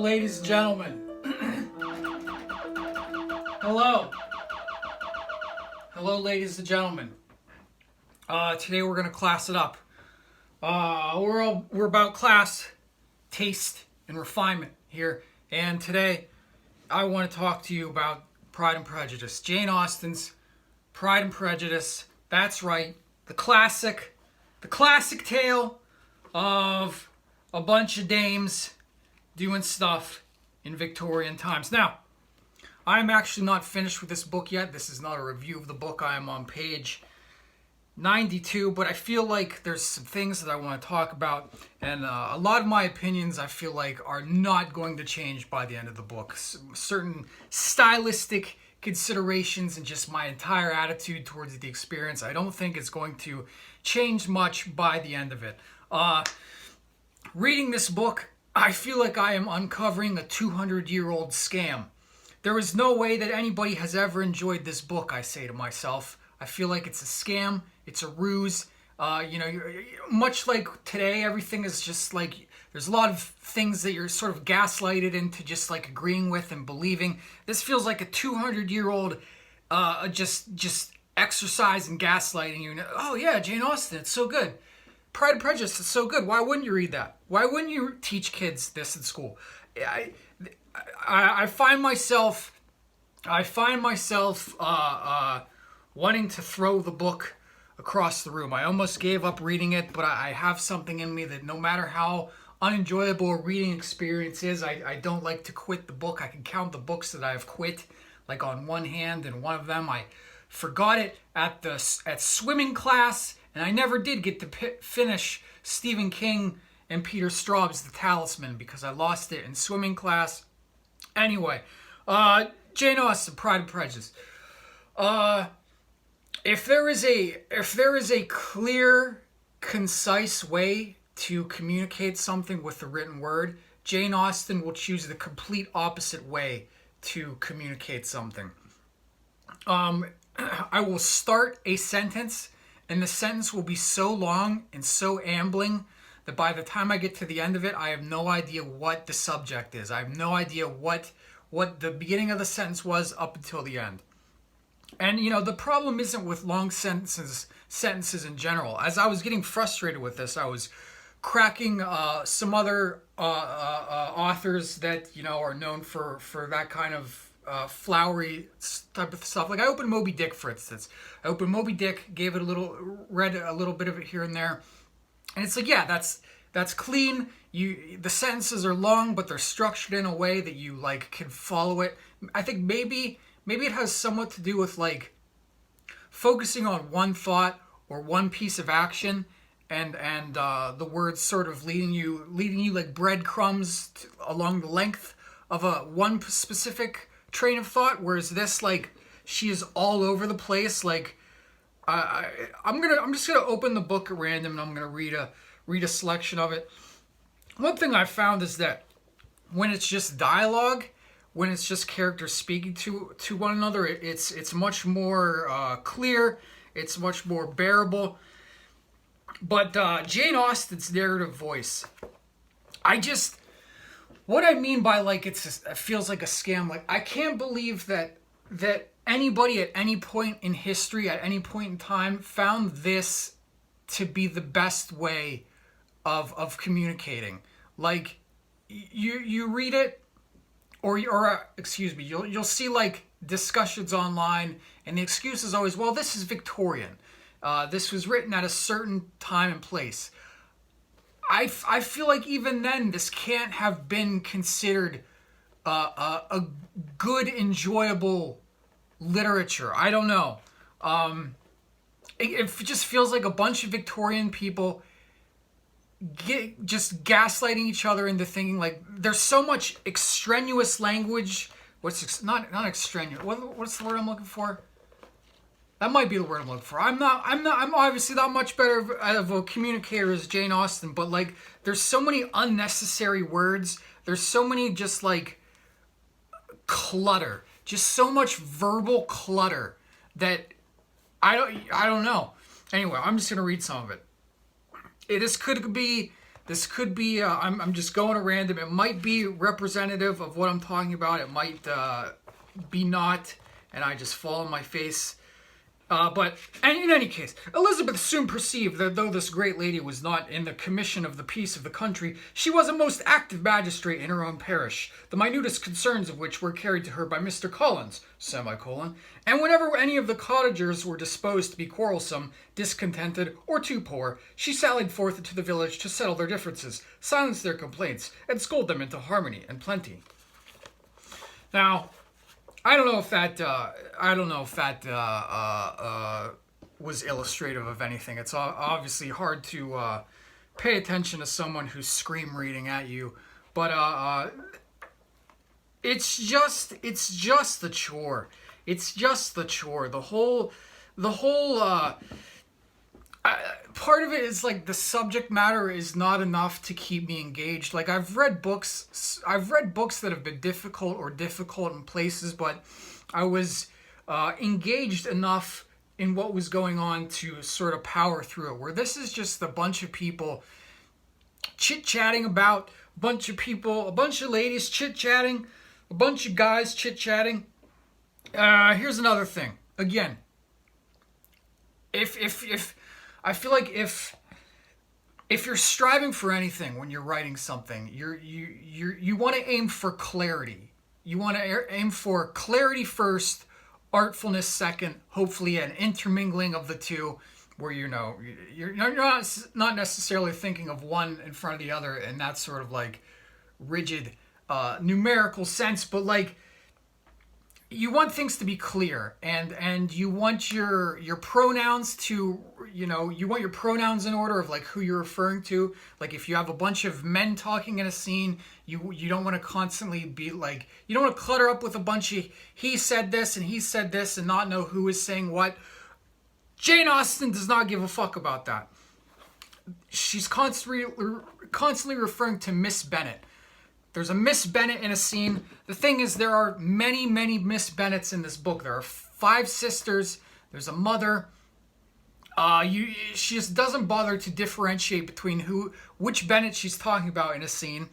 ladies and gentlemen. Hello. Hello, ladies and gentlemen. Today we're gonna class it up. We're about class, taste, and refinement here. And today, I want to talk to you about Pride and Prejudice. Jane Austen's Pride and Prejudice. That's right, the classic tale of a bunch of dames doing stuff in Victorian times. Now, I'm actually not finished with this book yet. This is not a review of the book. I am on page 92, but I feel like there's some things that I want to talk about, and a lot of my opinions I feel like are not going to change by the end of the book. Certain stylistic considerations and just my entire attitude towards the experience, I don't think it's going to change much by the end of it. Reading this book, I feel like I am uncovering a 200-year-old scam. There is no way that anybody has ever enjoyed this book, I say to myself. I feel like it's a scam, it's a ruse. Much like today, everything is just like, there's a lot of things that you're sort of gaslighted into just like agreeing with and believing. This feels like a 200-year-old just exercise in gaslighting you. Oh yeah, Jane Austen, it's so good. Pride and Prejudice is so good. Why wouldn't you read that? Why wouldn't you teach kids this in school? I find myself wanting to throw the book across the room. I almost gave up reading it, but I have something in me that no matter how unenjoyable a reading experience is, I don't like to quit the book. I can count the books that I've quit like on one hand, and one of them I forgot it at swimming class, and I never did get to finish Stephen King and Peter Straub's The Talisman because I lost it in swimming class. Anyway, Jane Austen, Pride and Prejudice. If there is a clear, concise way to communicate something with the written word, Jane Austen will choose the complete opposite way to communicate something. I will start a sentence, and the sentence will be so long and so ambling that by the time I get to the end of it, I have no idea what the subject is. I have no idea what the beginning of the sentence was up until the end. And, the problem isn't with long sentences in general. As I was getting frustrated with this, I was cracking some other authors that, are known for that kind of flowery type of stuff. Like I opened Moby Dick, for instance. I opened Moby Dick, read a little bit of it here and there. And it's like, yeah, that's clean. The sentences are long, but they're structured in a way that you like can follow it. I think maybe it has somewhat to do with like focusing on one thought or one piece of action, and the words sort of leading you like breadcrumbs along the length of one specific train of thought. Whereas this, like, she is all over the place. Like, I'm just gonna open the book at random and I'm gonna read a selection of it. One thing I found is that when it's just dialogue, when it's just characters speaking to one another, it's much more clear, it's much more bearable. But Jane Austen's narrative voice, what I mean by like it feels like a scam. Like I can't believe that anybody at any point in history, at any point in time, found this to be the best way of communicating. Like you read it, or excuse me, you'll see like discussions online, and the excuse is always, well, this is Victorian. This was written at a certain time and place. I feel like even then, this can't have been considered a good, enjoyable literature. I don't know. It just feels like a bunch of Victorian people just gaslighting each other into thinking like there's so much extraneous language. Not extraneous. What's the word I'm looking for? That might be the word I'm looking for. I'm obviously not much better of a communicator as Jane Austen, but like there's so many unnecessary words. There's so many just like clutter. Just so much verbal clutter that I don't know. Anyway, I'm just gonna read some of it. This could be This could be, I'm just going at random. It might be representative of what I'm talking about. It might be not, and I just fall on my face. But in any case, Elizabeth soon perceived that though this great lady was not in the commission of the peace of the country, she was a most active magistrate in her own parish, the minutest concerns of which were carried to her by Mr. Collins, and whenever any of the cottagers were disposed to be quarrelsome, discontented, or too poor, she sallied forth into the village to settle their differences, silence their complaints, and scold them into harmony and plenty. Now, I don't know if that was illustrative of anything. It's obviously hard to pay attention to someone who's scream reading at you, but it's just the chore. It's just the chore. The whole part of it is like the subject matter is not enough to keep me engaged. Like I've read books that have been difficult in places, but I was engaged enough in what was going on to sort of power through it. Where this is just a bunch of people chit-chatting about, a bunch of ladies chit-chatting, a bunch of guys chit-chatting. Here's another thing. Again, if I feel like if you're striving for anything when you're writing something, you want to aim for clarity. You want to aim for clarity first, artfulness second, hopefully an intermingling of the two, where you're not necessarily thinking of one in front of the other in that sort of like rigid numerical sense, but like you want things to be clear, and you want your pronouns to, you want your pronouns in order of like who you're referring to. Like if you have a bunch of men talking in a scene, you don't want to constantly be like, you don't want to clutter up with a bunch of he said this and not know who is saying what. Jane Austen does not give a fuck about that. She's constantly referring to Miss Bennet. There's a Miss Bennet in a scene. The thing is, there are many, many Miss Bennets in this book. There are 5 sisters. There's a mother. She just doesn't bother to differentiate between which Bennet she's talking about in a scene.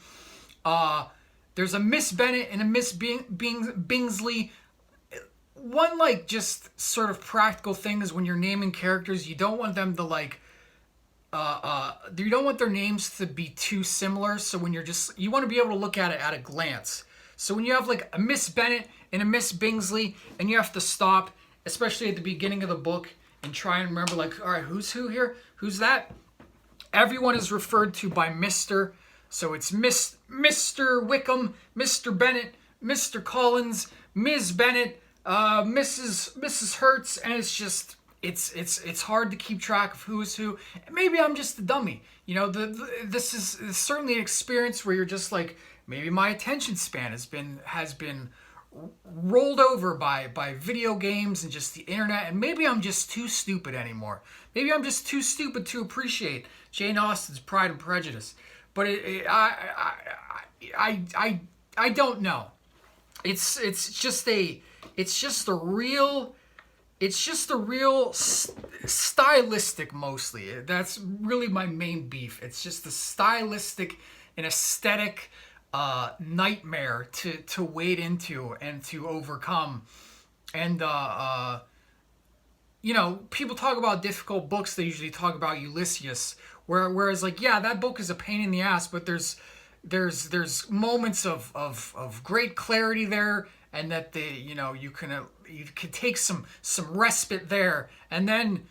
There's a Miss Bennet and a Miss Bingsley. One like just sort of practical thing is when you're naming characters, you don't want them to like. You don't want their names to be too similar, so when you want to be able to look at it at a glance. So when you have like a Miss Bennet and a Miss Bingsley, and you have to stop, especially at the beginning of the book, and try and remember like, all right, who's who here? Who's that? Everyone is referred to by Mr. So it's Mr. Wickham, Mr. Bennet, Mr. Collins, Ms. Bennet, Mrs. Hertz, and it's just. It's hard to keep track of who is who. Maybe I'm just a dummy. This is certainly an experience where you're just like, maybe my attention span has been rolled over by video games and just the internet, and maybe I'm just too stupid anymore. Maybe I'm just too stupid to appreciate Jane Austen's Pride and Prejudice. But I don't know. It's just a real stylistic, mostly. That's really my main beef. It's just the stylistic and aesthetic nightmare to wade into and to overcome. And people talk about difficult books. They usually talk about Ulysses, whereas like, yeah, that book is a pain in the ass, but there's moments of great clarity there, and that you can take some respite there, and then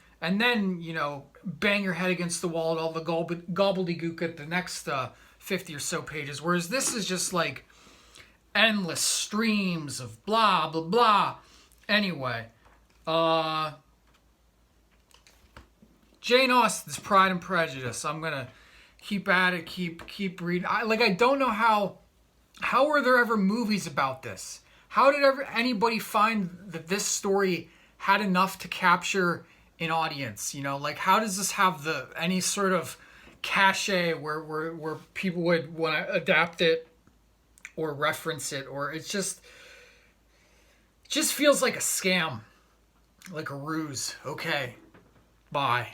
bang your head against the wall at all the gobbledygook at the next 50 or so pages. Whereas this is just like endless streams of blah blah blah. Anyway, Jane Austen's Pride and Prejudice. I'm gonna keep at it, keep reading. I don't know how were there ever movies about this? How did anybody find that this story had enough to capture an audience? Like how does this have any sort of cachet where people would want to adapt it or reference it, or it just feels like a scam, like a ruse. Okay, bye.